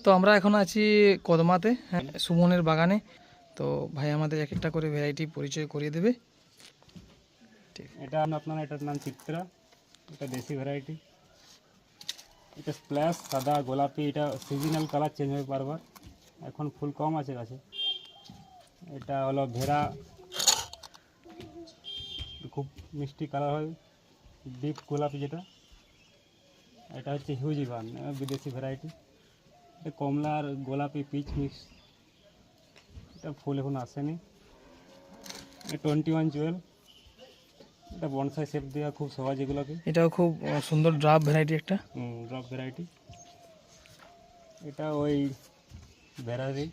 তো আমরা এখন আছি কদমাতে, হ্যাঁ, সুমনের বাগানে। তো ভাই আমাদের এক একটা করে ভ্যারাইটি পরিচয় করিয়ে দেবে। এটা আপনার এটার নাম চিত্রা, এটা দেশি ভ্যারাইটি। এটা স্প্ল্যাশ সাদা গোলাপি, এটা সিজনাল কালার চেঞ্জ হয় বারবার, এখন ফুল কম আছে গাছে। এটা হলো ভেরা, খুব মিষ্টি কালার হয়, ডিপ গোলাপি যেটা। এটা হচ্ছে হিউজ ইভান, বিদেশি ভ্যারাইটি। এটা কমলা আর গোলাপি পিচ মিক্স, এটা ফুল এখন আসেনি। 21 জুয়েল, এটা বনসাই শেপ দেওয়া, খুব সহজ এগুলোকে। এটাও খুব সুন্দর ড্রাফট ভ্যারাইটি একটা। Drop variety. এটা ওই ভ্যারাইটি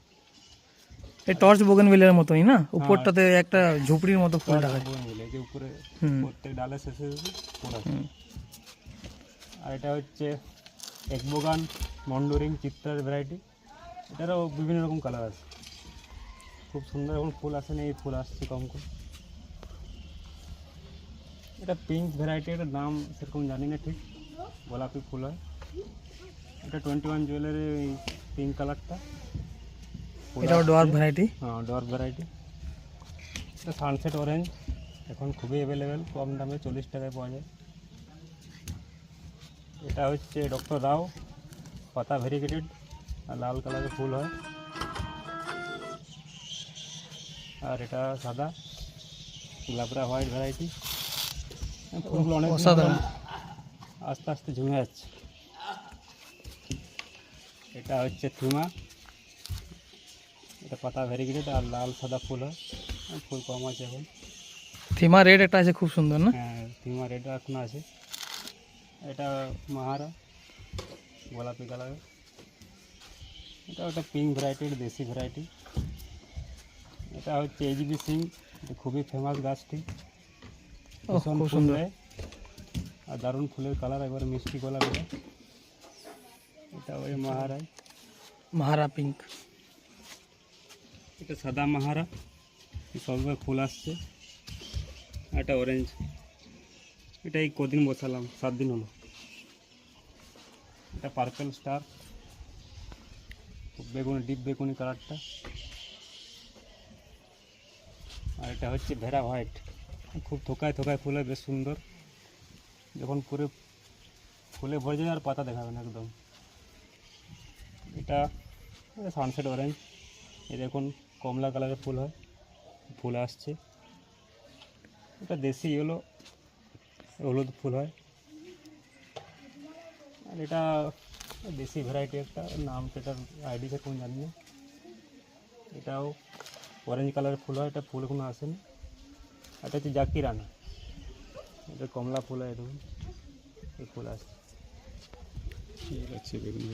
এই টর্চ বোগেনভিলিয়ার মতোই না, উপরটাতে একটা ঝুপড়ির মতো ফুল দেখা যায়। বলে যে উপরে প্রত্যেক ডালে শেষে ফুল আছে। আর এটা হচ্ছে একবোগান মন্ডুরিং চিত্রার ভ্যারাইটি, এটারও বিভিন্ন রকম কালার আছে, খুব সুন্দর। এখন ফুল আসে না, এই ফুল আসছে কম কম। এটা পিঙ্ক ভ্যারাইটি, এটার নাম সেরকম জানি না ঠিক, গোলাপি ফুল হয়। এটা 21 জুয়েলের এই পিঙ্ক কালারটা, এটাও ডোয়ার্ফ ভ্যারাইটি। হ্যাঁ ডোয়ার্ফ ভ্যারাইটি। এটা সানসেট অরেঞ্জ, এখন খুবই অ্যাভেলেবেল, কম দামে 40 টাকায় পাওয়া যায়। এটা হচ্ছে ডক্টর রাও, পাতা ভেরিগেটেড আর লাল কালারের ফুল হয়। আর এটা সাদা গ্লাবরা হোয়াইট ভ্যারাইটি, ফুলগুলো অনেক অসাধারণ। আস্তে আস্তে ঝুমে যাচ্ছে। এটা হচ্ছে থিমা, এটা পাতা ভেরিগেটেড আর লাল সাদা ফুল হয়, ফুল কম আছে এখন। থিমা রেড একটা আছে খুব সুন্দর না? হ্যাঁ থিমা রেড এখন আছে। এটা মাহারা, গোলাপি কালারের। এটা ওটা পিঙ্ক ভ্যারাইটি, এটা দেশি ভ্যারাইটি। এটা হচ্ছে এইচবি সিং, এটা খুবই ফেমাস গাছটি, ভীষণ খুব ফুল সুন্দর। দেয় আর দারুণ ফুলের কালার, একবারে মিষ্টি গোলাপি। এটা ওই মাহারাই, মাহারা পিঙ্ক। এটা সাদা মাহারা, সবগুলো ফুল আসছে। আর এটা অরেঞ্জ, এটা এই কদিন বসালাম, 7 দিন হলো। এটা পার্পেল স্টার, বেগুনি ডিপ বেগুনি কালারটা। আর এটা হচ্ছে ভেরা হোয়াইট, খুব থোকায় থোকায় ফুল হয়, বেশ সুন্দর। যখন পুরো ফুলে ভরে যায় আর পাতা দেখাবে না একদম। এটা সানসেট অরেঞ্জ, এই দেখুন কমলা কালারের ফুল হয়, ফুল আসছে। এটা দেশি ইয়েলো, হলুদ ফুল হয়। আর এটা দেশি ভ্যারাইটি একটা, নাম সেটার আইডি সেরকম জানি না। এটাও অরেঞ্জ কালারের ফুল হয়, এটা ফুল কোনো আসেনি। এটা হচ্ছে জাকিরানা, এটা কমলা ফুল হয়, দেখুন এই ফুল আসছে। ঠিক আছে বেগুন